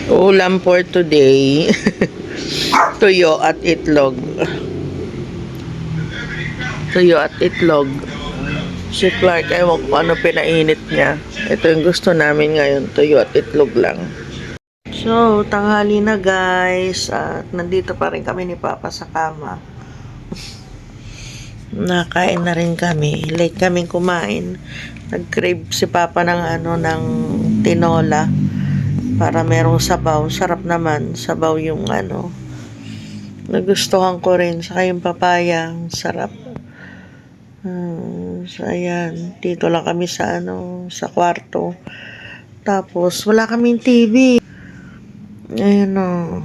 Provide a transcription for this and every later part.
Ulam for today. Tuyo at itlog. Tuyo at itlog. Si Clark, ewan ko ano pinainit niya. Ito yung gusto namin ngayon. Tuyo at itlog lang. So, tanghali na guys. At nandito pa rin kami ni Papa sa kama. Nakain na rin kami. Late kaming kumain. Nag-crave si Papa ng tinola. Para merong sabaw. Sarap naman. Sabaw yung nagustuhan ko rin. Saka yung papaya. Sarap. So, ayan. Dito lang kami sa sa kwarto. Tapos, wala kaming TV. Ayan o.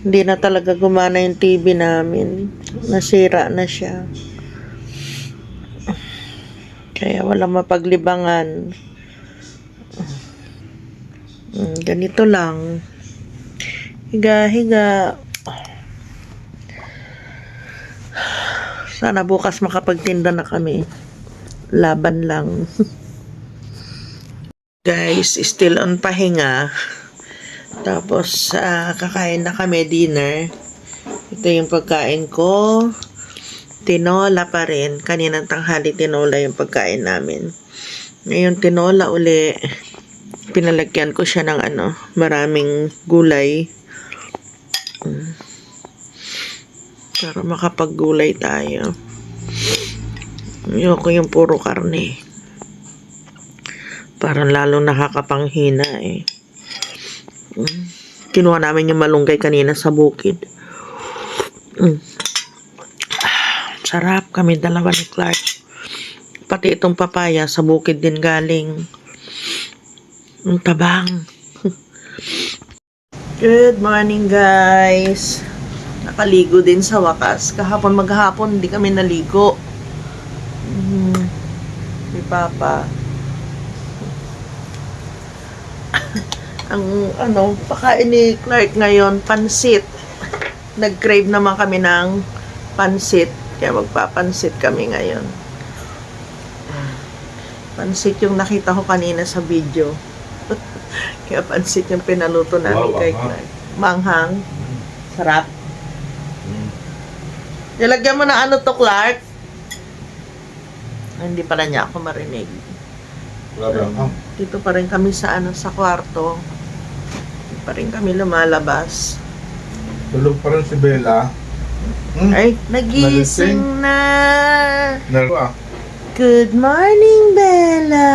Hindi na talaga gumana yung TV namin. Nasira na siya. Kaya walang mapaglibangan. Ganito lang. Higa. Sana bukas makapagtinda na kami. Laban lang. Guys, still on pahinga. Tapos, kakain na kami dinner. Ito yung pagkain ko. Tinola pa rin. Kaninang tanghali tinola yung pagkain namin. Ngayon tinola uli. Pinalagyan ko siya ng maraming gulay. Para makapaggulay tayo. Ayoko yung puro karne. Parang lalo nakakapanghina eh. Kinuha namin yung malunggay kanina sa bukid. Sarap, kami dalawa ni Clark. Pati itong papaya sa bukid din galing. Ang tabang. Good morning guys. Nakaligo din sa wakas. Kahapon maghapon hindi kami naligo. Si Papa. Ang pakain ni Clark ngayon, pansit. Nag-crave naman kami ng pansit. Kaya magpapansit kami ngayon. Pansit yung nakita ko kanina sa video. Kaya pansit yung pinaluto namin kay Clark. Manghang. Sarap. Nilagyan mo na to, Clark? Hindi pala niya ako marinig. Dito pa rin kami sa sa kwarto. Dito pa rin kami lumalabas. Tulog pa rin si Bella. Ay, nagising na. Naruha. Good morning, Bella.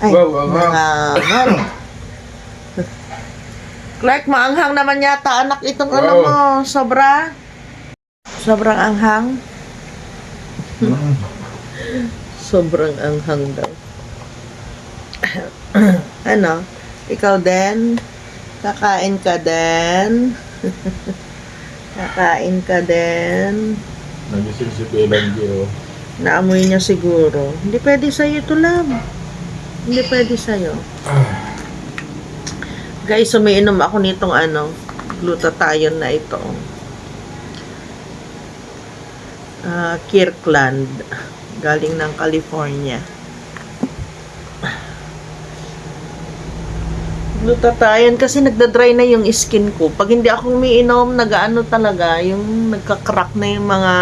Ay, maanghang. Clark, maanghang naman yata anak itong mo. Sobrang anghang. Sobrang anghang daw. Ikaw din? Kakain ka din? Kakain ka din? Nagising si Bella Gio. Naamoy niya siguro. Hindi pwede sa'yo ito, love. Hindi pwede sa'yo. Guys, umiinom ako nitong glutathione na ito. Kirkland. Galing ng California. Glutathione kasi nagda-dry na yung skin ko. Pag hindi ako umiinom, talaga, yung nagka-crack na yung mga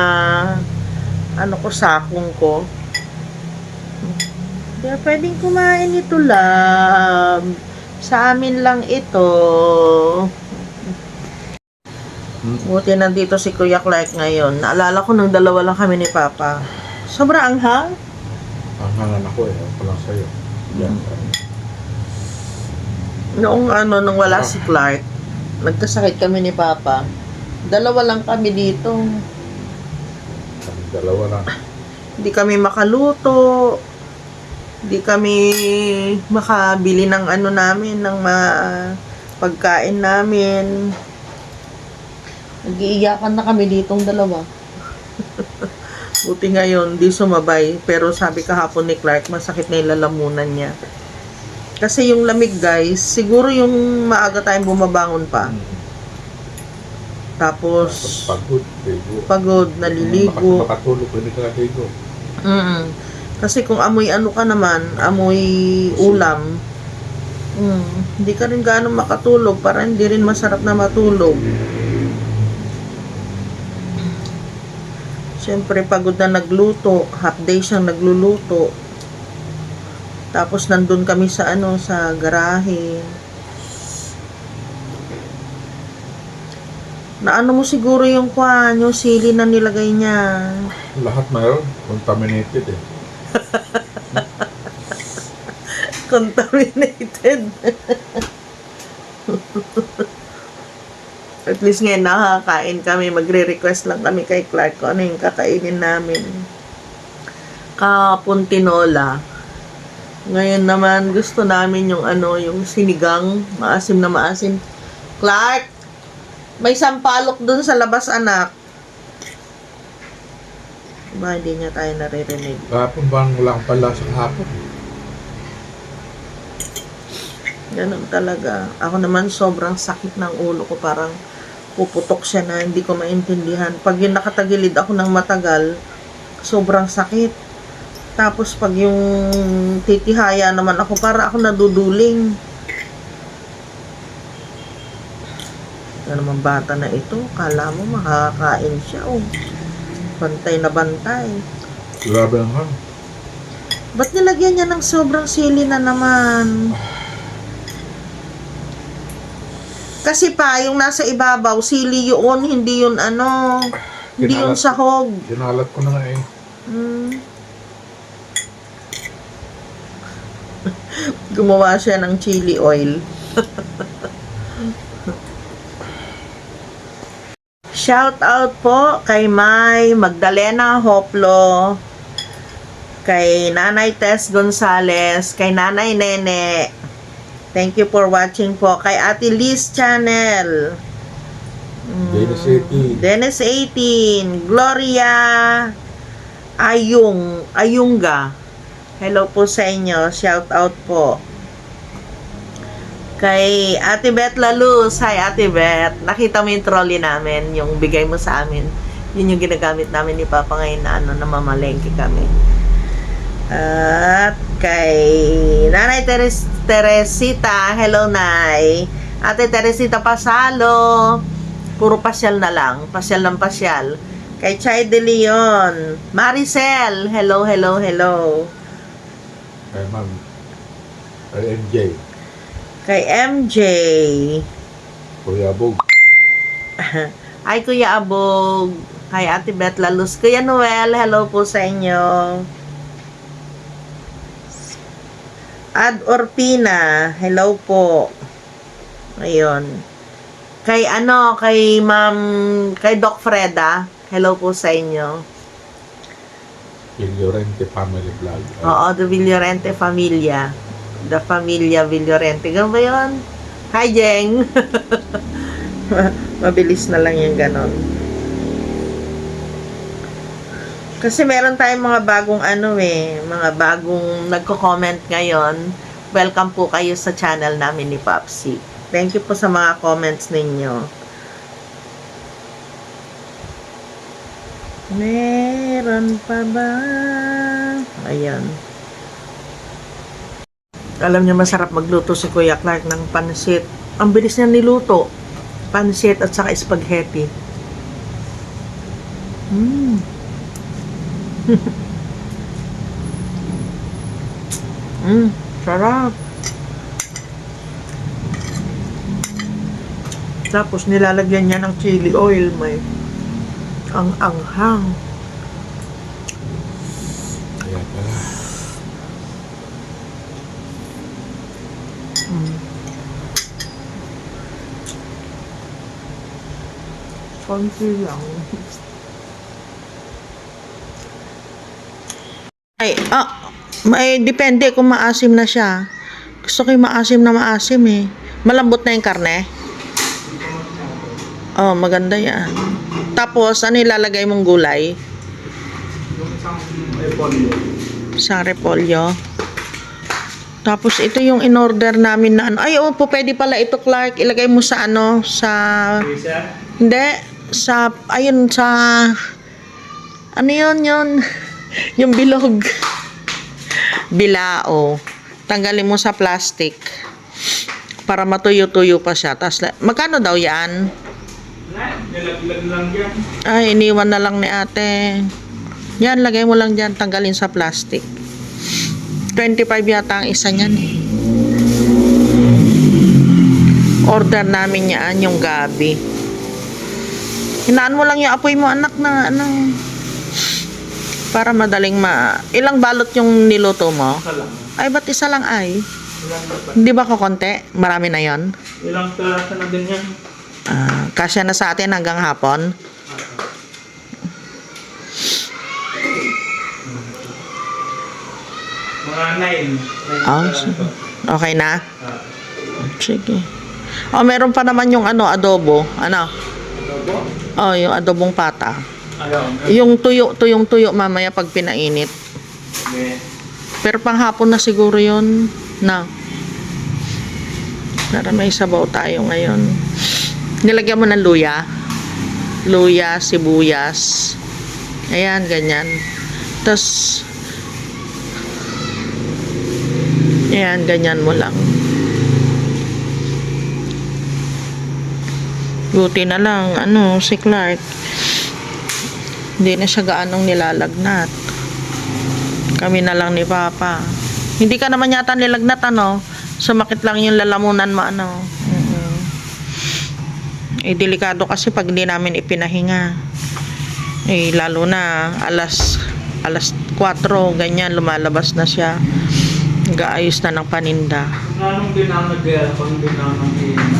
ko, sakong ko. Kaya pwedeng kumain ito, love. Sa amin lang ito. Buti nandito si Kuya Clark ngayon. Naalala ko nung dalawa lang kami ni Papa. Sobrang anghang. Anghangan ako eh. Ako lang sa'yo. Yan. Nung wala si Clark, nagkasakit kami ni Papa. Dalawa lang kami dito. Dalawa lang. Hindi kami makaluto. Hindi kami makabili ng namin, ng pagkain namin. Nag-iiyakan na kami ditong dalawa. Buti ngayon, di sumabay. Pero sabi kahapon ni Clark, masakit na yung lalamunan niya. Kasi yung lamig guys, siguro yung maaga tayong bumabangon pa. Tapos pagod, naliligo. Makatulog, pwede ka naligo. Kasi kung amoy ka naman, amoy ulam, Hindi ka rin gaano makatulog para hindi rin masarap na matulog. Siyempre, pagod na nagluto. Half day siyang nagluluto. Tapos, nandun kami sa sa garahe. Naano mo siguro yung yung sili na nilagay niya. Lahat mayroon. Contaminated eh. Contaminated. At least ngayon nakakain kami. Magre-request lang kami kay Clark kung ano yung kakainin namin. Kahapon tinola. Ngayon naman gusto namin yung yung sinigang. Maasim na maasim. Clark! May sampalok dun sa labas, anak. Diba, hindi niya tayo naririnig. Kahapon bang wala akong panlasa kahapon? Ganun talaga. Ako naman sobrang sakit ng ulo ko. Parang puputok siya na hindi ko maintindihan. Pag yung nakatagilid ako ng matagal, sobrang sakit. Tapos pag yung titihaya naman ako, para ako naduduling. Yan naman bata na ito. Kala mo makakain siya. Oh. Bantay na bantay. Grabe naman. Ba't nilagyan niya ng sobrang sili na naman? Kasi pa, yung nasa ibabaw, sili yun, hindi yun hindi yun sahog. Ginalat ko na nga eh. Gumawa siya ng chili oil. Shout out po kay May Magdalena Hoplo, kay Nanay Tess Gonzales, kay Nanay Nene. Thank you for watching po. Kay Ate Liz Channel. Dennis 18. Dennis 18. Gloria Ayunga. Hello po sa inyo. Shout out po. Kay Ate Beth Laluz. Hi Ate Beth. Nakita mo yung trolley namin, yung bigay mo sa amin. Yun yung ginagamit namin ni Papa ngayon na namamalengke kami. At kay Nanay Teresita. Hello, Nay. Ate Teresita Pasalo. Puro pasyal na lang. Pasyal ng pasyal. Kay Chay De Leon. Maricel. Hello, hello, hello. Kay Ma'am. Kay MJ. Kay MJ. Kuya Bog. Ay, Kuya Abog. Kay Ate Beth Laluz. Kuya Noel, hello po sa inyo. Ad Orpina, hello po. Ayun. Kay kay Doc Freda, hello po sa inyo. Villorente Family Vlog. Oo, the Villorente Familia. The Familia Villorente. Ganun ba yun? Hi, Jeng. Mabilis na lang yung ganon. Kasi meron tayong mga bagong mga bagong nagko-comment ngayon. Welcome po kayo sa channel namin ni Popsi. Thank you po sa mga comments ninyo. Meron pa ba? Ayan. Alam niyo, masarap magluto si Kuya Clark ng pansit. Ang bilis niya niluto. Pansit at saka spaghetti. Sarap. Tapos nilalagyan niya ng chili oil, may ang anghang. Kaya pala. Konti lang. Ay, may depende kung maasim na siya. Gusto ko yung maasim na maasim eh. Malambot na yung karne. Oh, maganda yan. Tapos, ano ilalagay mong gulay? Yung isang repolyo. Isang repolyo. Tapos, ito yung in-order namin na Ay, po, pwede pala ito, Clark. Ilagay mo sa sa... Hindi. Ano yun? Yung bilog. Bilao. Tanggalin mo sa plastic. Para matuyo-tuyo pa siya. Magkano daw yan? Nilaglag lang yan. Ay, iniwan na lang ni ate. Yan, lagay mo lang dyan. Tanggalin sa plastic. 25 yata ang isa niyan eh. Order namin yan, yung gabi. Hinaan mo lang yung apoy mo, anak, na ano. Para madaling Ilang balot yung niluto mo? Isa lang. Ay, ba't isa lang ay? Ilang dapat? Hindi ba kukonti? Marami na yon. Ilang klase na din yan. Kasya na sa atin hanggang hapon. Mga 9. Oh, okay na? Sige. Oh, meron pa naman yung adobo. Ano? Adobo? Oh, yung adobong pata. Ayaw. Yung tuyong-tuyo mamaya pag pinainit. Okay. Pero panghapon na siguro yun. Na. Para may sabaw tayo ngayon. Nilagyan mo ng luya. Luya, sibuyas. Ayan, ganyan. Tapos, ayan, ganyan mo lang. Buti na lang, si Clark. Hindi na siya gaanong nilalagnat. Kami na lang ni Papa. Hindi ka naman yata nilagnat, Sumakit lang yung lalamunan mo, delikado kasi pag hindi namin ipinahinga. Lalo na alas 4, ganyan, lumalabas na siya. Nag-aayos na ng paninda. Anong din ang nag-aircon din ang nanghihina?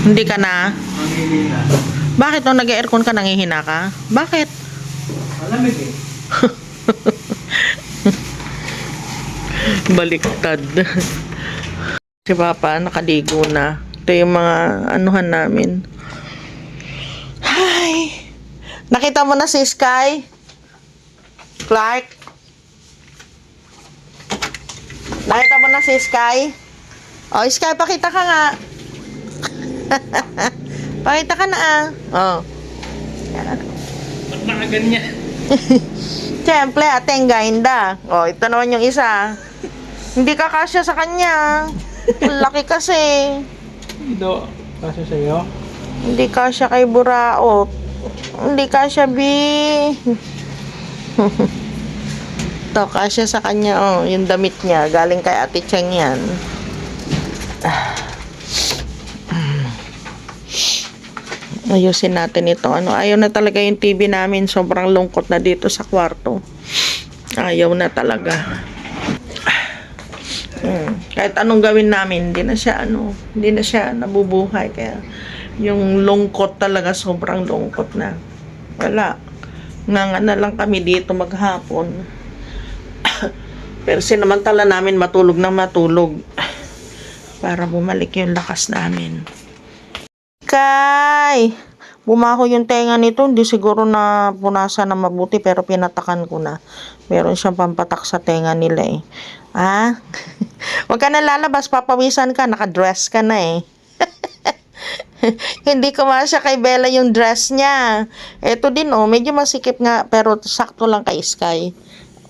Hindi ka na? Nanghihina. Bakit nung nag-aircon ka, nangihina ka? Bakit? Malamig eh. Baliktad. Si Papa, nakaligo na. Ito yung mga anuhan namin. Hi! Nakita mo na si Sky? Clark? Nakita mo na si Sky? Oh, Sky, pakita ka nga. Pakita ka na Oh. Ba't nakaganyan? Siyempre, ateng gainda. Oh, ito naman yung isa. Hindi ka kasya sa kanya. Ang laki kasi. Ito, kasi sa'yo. Hindi kasya kay Buraot. Hindi kasya, B. Ito, kasya sa kanya. Yung damit niya. Galing kay Ate Cheng yan. Ayusin natin ito. Ayaw na talaga yung TV namin. Sobrang lungkot na dito sa kwarto. Ayaw na talaga. Kahit anong gawin namin, hindi na siya nabubuhay. Kaya yung lungkot talaga, sobrang lungkot na. Wala. Nga na lang kami dito maghapon. Pero sinamantala namin matulog ng matulog. Para bumalik yung lakas namin. Kay! Bumako yung tenga nito. Hindi siguro na punasan na mabuti, pero pinatakan ko na. Meron siyang pampatak sa tenga nila eh. Huwag ka na lalabas, papawisan ka, nakadress ka na eh. Hindi kumasya kay Bella yung dress niya. Ito din medyo masikip nga, pero sakto lang kay Sky.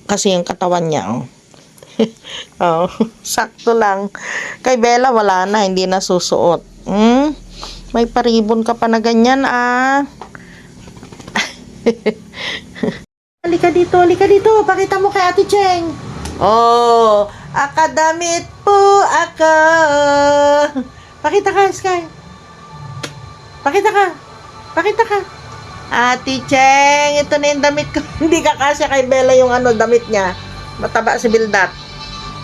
Kasi yung katawan niya sakto lang. Kay Bella wala na, hindi na susuot. May paribon ka pa na ganyan Halika dito, pakita mo kay Ate Cheng. Akadamit po ako. Pakita ka, Sky. Pakita ka. Ate Cheng, ito na yung damit ko. Hindi ka kasya kay Bella yung damit niya. Mataba si Bildat.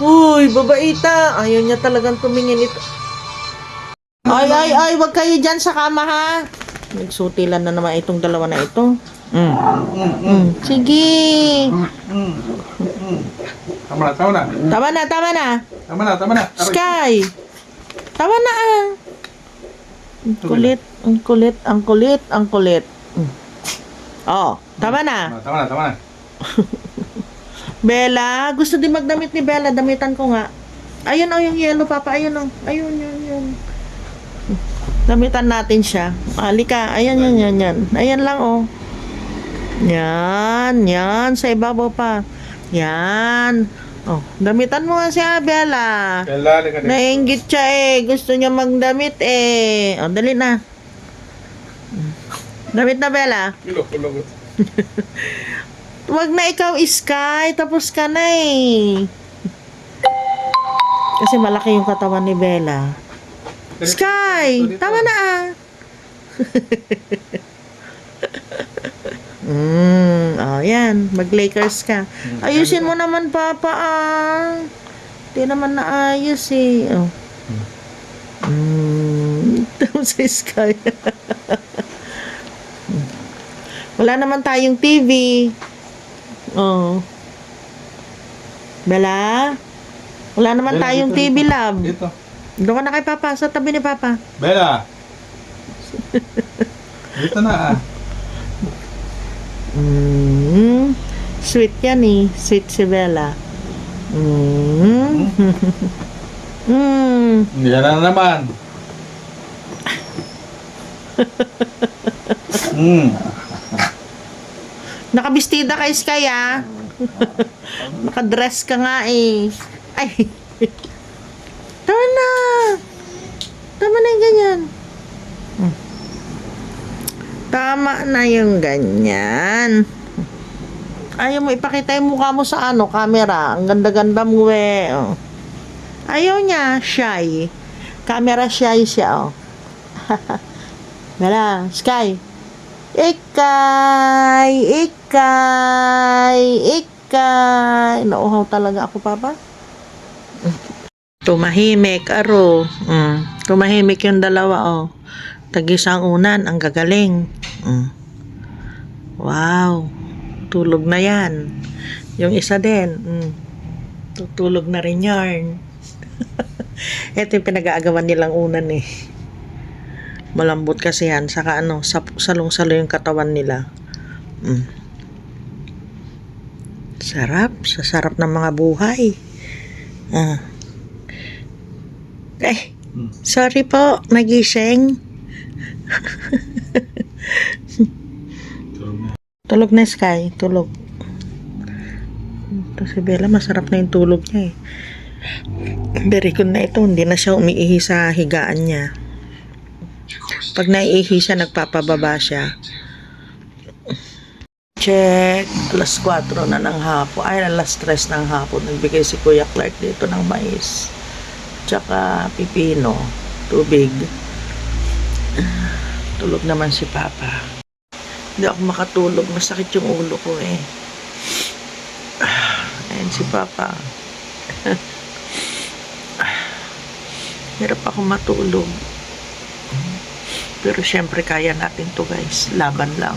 Uy, babaita. Ayaw niya talagang tumingin ito. Ay, wag kayo dyan sa kama, ha? Nagsutilan na naman itong dalawa na ito. Sige. Tama na. Sky. Tama na Ang kulit. Tama na. Bella, gusto din magdamit ni Bella. Damitan ko nga. Ayun yung yellow, Papa. Ayun. Damitan natin siya. Halika. Ayan. Ayan lang, Yan. Sa ibabaw pa. Yan. Oh, damitan mo nga si Bella. Kailan ka Nainggit siya eh. Gusto niya magdamit eh. O, dali na. Damit na, Bella. Ilok. Wag na ikaw, Sky. Tapos ka na eh. Kasi malaki yung katawan ni Bella. Sky! Tama na ah. Yan. Mag-Lakers ka. Ayusin mo naman, Papa ah. Di naman naayos eh. Oh. Tapos si Sky. Wala naman tayong TV. Oh. Bella? Wala naman Bella, tayong dito, TV, dito. love. Dito. Doon ka na kay Papa, sa tabi ni Papa. Bella! Dito na ah. Sweet yan eh. Sweet si Bella. Yan na naman. Nakabistida kay Sky ah. Nakadress ka nga eh. Ay. Tama na. Tama na yung ganyan. Tama na yung ganyan. Ayaw mo ipakita yung mukha mo sa camera. Ang ganda-ganda mo eh. Oh. Ayaw niya, shy. Camera shy siya, oh. Wala, Sky. Ikay! Nauhaw talaga ako, Papa. Tumahimik, aro. Tumahimik yung dalawa, oh. Tag-isang unan, ang gagaling. Wow. Tulog na yan. Yung isa din. Tutulog na rin yarn. Ito yung pinag-aagawan nilang unan eh. Malambot kasi yan. Saka salong-salo yung katawan nila. Sarap. Sasarap ng mga buhay. Sorry po. Nagising. Tulog na, Sky. Tulog. Ito si Bella, masarap na yung tulog niya eh. Very good na ito. Hindi na siya umiihi sa higaan niya. Pag naiihi siya, nagpapababa siya. Check. Alas 4 na ng hapon. Ay, alas 3 ng hapon. Nagbigay si Kuya Clark dito ng mais. Tsaka pipino. Tubig. Tulog naman si Papa. Hindi ako makatulog. Masakit yung ulo ko eh. Ayan si Papa. Hirap ako matulog. Pero syempre kaya natin to guys. Laban lang.